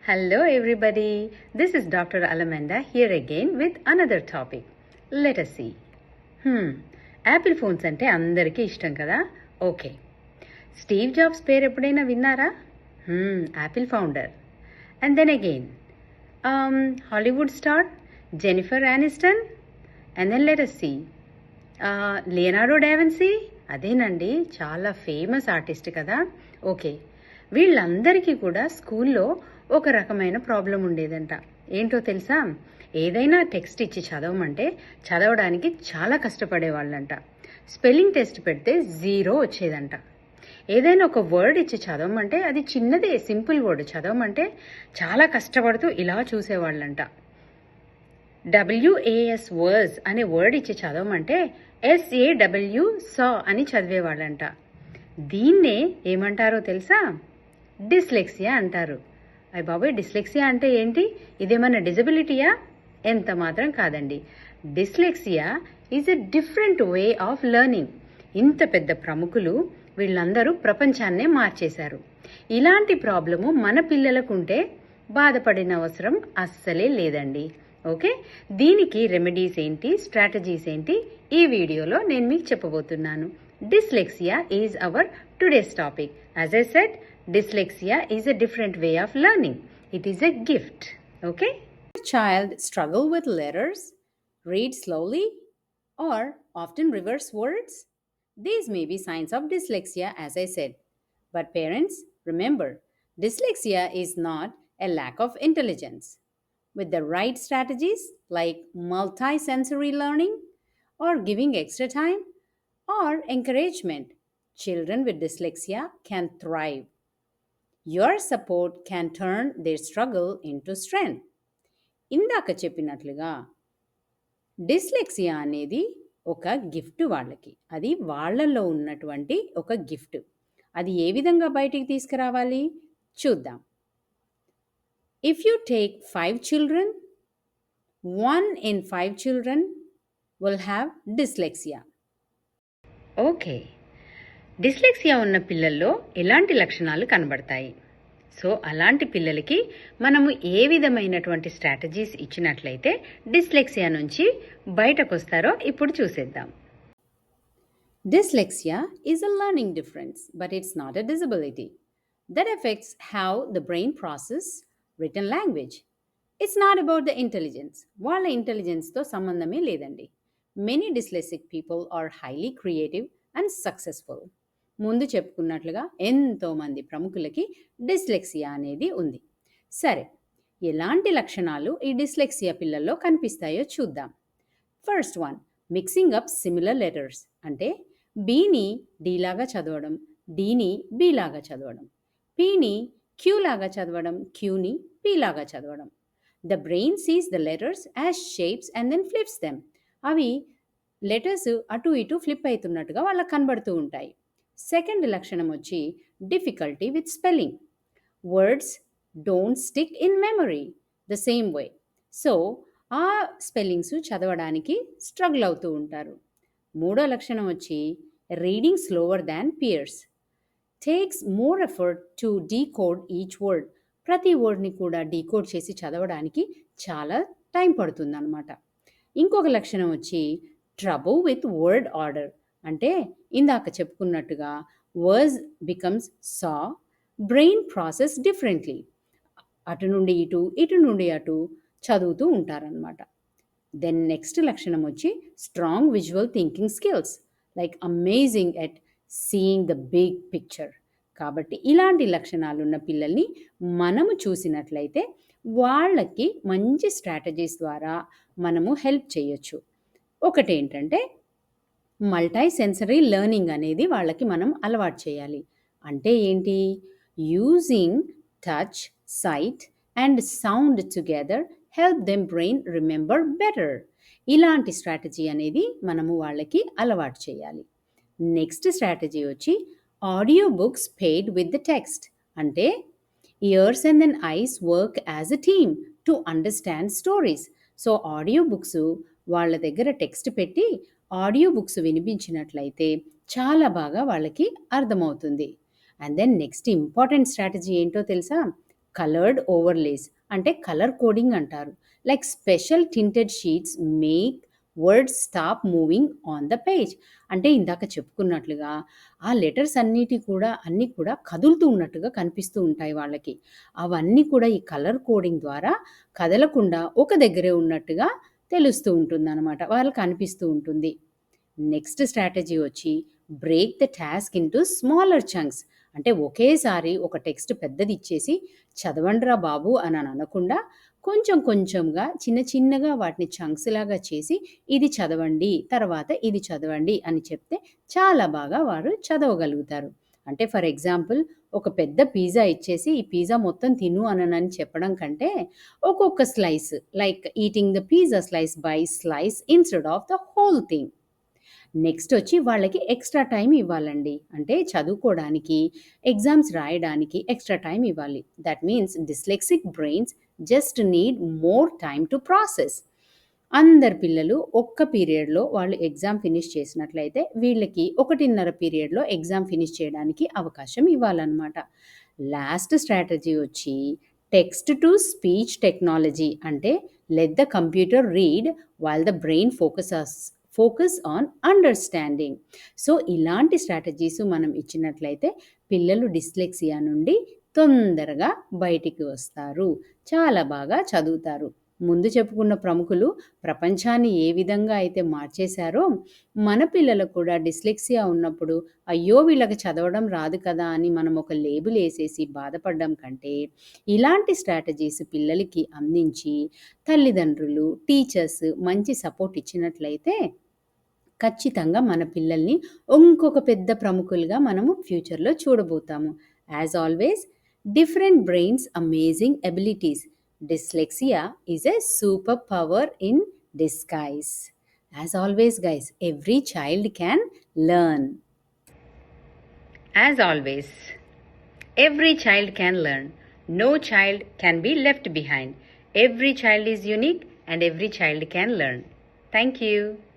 Hello, everybody. This is Dr. Alamanda here again with another topic. Let us see. Apple phones అంటే అందరికీ ఇష్టం కదా. Okay, Steve jobs పేరు ఎప్పుడైనా విన్నారా? Apple founder. And then again Hollywood star Jennifer Aniston. And then let us see Leonardo da Vinci. అదేనండి, చాలా famous artist కదా. ఓకే, వీళ్ళందరికీ కూడా స్కూల్లో ఒక రకమైన ప్రాబ్లం ఉండేదంట. ఏంటో తెలుసా? ఏదైనా టెక్స్ట్ ఇచ్చి చదవమంటే చదవడానికి చాలా కష్టపడేవాళ్ళంట. స్పెల్లింగ్ టెస్ట్ పెడితే 0 వచ్చేదంట. ఏదైనా ఒక వర్డ్ ఇచ్చి చదవమంటే అది చిన్నదే సింపుల్ వర్డ్ చదవమంటే చాలా కష్టపడుతూ ఇలా చూసేవాళ్ళంట. WAS వర్స్ అనే వర్డ్ ఇచ్చి చదవమంటే SAW సా అని చదివేవాళ్ళంట. దీన్నే ఏమంటారో తెలుసా? డిస్లెక్సియా అంటారు. అయ్య బాబోయ్, డిస్లెక్సియా అంటే ఏంటి? ఇదేమన్నా డిజబిలిటీయా? ఎంత మాత్రం కాదండి. Dyslexia is a different way of learning. ఇంత పెద్ద ప్రముఖులు వీళ్ళందరూ ప్రపంచాన్నే మార్చేశారు. ఇలాంటి ప్రాబ్లము మన పిల్లలకుంటే బాధపడిన అవసరం అస్సలే లేదండి. ఓకే, దీనికి రెమెడీస్ ఏంటి, స్ట్రాటజీస్ ఏంటి, ఈ వీడియోలో నేను మీకు చెప్పబోతున్నాను. Dyslexia is our today's topic. As I said, dyslexia is a different way of learning. It is a gift. Okay? Child struggle with letters, read slowly, or often reverse words? These may be signs of dyslexia, as I said. But parents, remember, dyslexia is not a lack of intelligence. With the right strategies like multi-sensory learning or giving extra time or encouragement, children with dyslexia can thrive. Your support can turn their struggle into strength. ఇందాక చెప్పినట్లుగా dyslexia అనేది ఒక gift వాళ్ళకి. అది వాళ్ళల్లో ఉన్నటువంటి ఒక gift. అది ఏ విధంగా బయటికి తీసుకురావాలి చూద్దాం. If you take 5 children, 1 in 5 children will have dyslexia. Okay, dyslexia ఉన్న పిల్లల్లో ఎలాంటి లక్షణాలు కనబడతాయి? సో అలాంటి పిల్లలకి మనము ఏ విధమైనటువంటి స్ట్రాటజీస్ ఇచ్చినట్లయితే డిస్లెక్సియా నుంచి బయటకు వస్తారో ఇప్పుడు చూసేద్దాం. Dyslexia is a learning difference, but it's not a disability that affects how the brain processes written language. It's not about the intelligence. వాళ్ళ ఇంటెలిజెన్స్తో సంబంధమే లేదండి. Many dyslexic people are highly creative and successful. ముందు చెప్పుకున్నట్లుగా ఎంతోమంది ప్రముఖులకి dyslexia అనేది ఉంది. సరే, ఎలాంటి లక్షణాలు ఈ డిస్లెక్సియా పిల్లల్లో కనిపిస్తాయో చూద్దాం. First one, mixing up similar letters. అంటే బీని డి లాగా చదవడం, డీని బి లాగా చదవడం, పీని క్యూ లాగా చదవడం, క్యూని పి లాగా చదవడం. The brain sees the letters as shapes and then flips them. అవి లెటర్స్ అటు ఇటు ఫ్లిప్ అవుతున్నట్టుగా వాళ్ళకి కనబడుతూ ఉంటాయి. సెకండ్ లక్షణం వచ్చి difficulty with spelling. Words don't stick in memory the same way. So ఆ స్పెల్లింగ్స్ చదవడానికి స్ట్రగుల్ అవుతూ ఉంటారు. మూడో లక్షణం వచ్చి reading slower than peers. Takes more effort to decode each word. ప్రతి వర్డ్ని కూడా డీకోడ్ చేసి చదవడానికి చాలా టైం పడుతుందన్నమాట. ఇంకొక లక్షణం వచ్చి ట్రబుల్ విత్ వర్డ్ ఆర్డర్. అంటే ఇందాక చెప్పుకున్నట్టుగా వర్డ్స్ బికమ్స్ సా, బ్రెయిన్ ప్రాసెస్ డిఫరెంట్లీ. అటు నుండి ఇటు, ఇటు నుండి అటు చదువుతూ ఉంటారనమాట. దెన్ నెక్స్ట్ లక్షణం వచ్చి strong visual thinking skills, like amazing at seeing the big picture. కాబట్టి ఇలాంటి లక్షణాలు ఉన్న పిల్లల్ని మనము చూసినట్లయితే వాళ్ళకి మంచి స్ట్రాటజీస్ ద్వారా మనము హెల్ప్ చేయొచ్చు. ఒకటేంటంటే మల్టీ సెన్సరీ లెర్నింగ్ అనేది వాళ్ళకి మనం అలవాటు చేయాలి. అంటే ఏంటి? Using touch, sight and sound together help them brain remember better. ఇలాంటి స్ట్రాటజీ అనేది మనము వాళ్ళకి అలవాటు చేయాలి. నెక్స్ట్ స్ట్రాటజీ వచ్చి audio books paired with the text. అంటే ears and then eyes work as a team to understand stories. So audio books వాళ్ళ దగ్గర టెక్స్ట్ పెట్టి ఆడియో బుక్స్ వినిపించినట్లయితే చాలా బాగా వాళ్ళకి అర్థమవుతుంది. And then next important strategy ఏంటో తెలుసా? కలర్డ్ ఓవర్లేస్ అంటే కలర్ కోడింగ్ అంటారు. Like special tinted sheets make words stop moving on the page. అంటే ఇందాక చెప్పుకున్నట్లుగా ఆ లెటర్స్ అన్నీ కూడా కదులుతూ ఉన్నట్టుగా కనిపిస్తూ ఉంటాయి వాళ్ళకి. అవన్నీ కూడా ఈ కలర్ కోడింగ్ ద్వారా కదలకుండా ఒక దగ్గరే ఉన్నట్టుగా తెలుస్తూ ఉంటుందన్నమాట. వాళ్ళకి అనిపిస్తూ ఉంటుంది. నెక్స్ట్ స్ట్రాటజీ వచ్చి break the task into smaller chunks. అంటే ఒకేసారి ఒక టెక్స్ట్ పెద్దది ఇచ్చేసి చదవండిరా బాబు అని అనకుండా కొంచెం కొంచెంగా చిన్న చిన్నగా వాటిని చంక్స్ లాగా చేసి ఇది చదవండి, తర్వాత ఇది చదవండి అని చెప్తే చాలా బాగా వారు చదవగలుగుతారు. అంటే ఫర్ ఎగ్జాంపుల్ ఒక పెద్ద పిజ్జా ఇచ్చేసి ఈ పిజ్జా మొత్తం తిను అనని చెప్పడం కంటే ఒక్కొక్క slice, like eating the pizza slice by slice instead of the whole thing. Next వచ్చి వాళ్ళకి ఎక్స్ట్రా టైం ఇవ్వాలండి. అంటే చదువుకోవడానికి, ఎగ్జామ్స్ రాయడానికి ఎక్స్ట్రా టైం ఇవ్వాలి. That means dyslexic brains just need more time to process. అందరు పిల్లలు ఒక్క పీరియడ్లో వాళ్ళు ఎగ్జామ్ ఫినిష్ చేసినట్లయితే వీళ్ళకి 1.5 పీరియడ్లో ఎగ్జామ్ ఫినిష్ చేయడానికి అవకాశం ఇవ్వాలన్నమాట. లాస్ట్ స్ట్రాటజీ వచ్చి టెక్స్ట్ టు స్పీచ్ టెక్నాలజీ. అంటే let the computer read while the brain focus on understanding. So ఇలాంటి స్ట్రాటజీస్ మనం ఇచ్చినట్లయితే పిల్లలు డిస్లెక్సియా నుండి తొందరగా బయటికి వస్తారు, చాలా బాగా చదువుతారు. ముందు చెప్పుకున్న ప్రముఖులు ప్రపంచాన్ని ఏ విధంగా అయితే మార్చేశారో మన పిల్లలకు కూడా డిస్లెక్సియా ఉన్నప్పుడు అయ్యో వీళ్ళకి చదవడం రాదు కదా అని మనం ఒక లేబుల్ వేసేసి బాధపడడం కంటే ఇలాంటి స్ట్రాటజీస్ పిల్లలకి అందించి తల్లిదండ్రులు, టీచర్స్ మంచి సపోర్ట్ ఇచ్చినట్లయితే ఖచ్చితంగా మన పిల్లల్ని ఇంకొక పెద్ద ప్రముఖులుగా మనము ఫ్యూచర్లో చూడబోతాము. As always, different brains, amazing abilities. Dyslexia is a superpower in disguise. As always, guys, every child can learn. As always, every child can learn. No child can be left behind. Every child is unique and every child can learn. Thank you.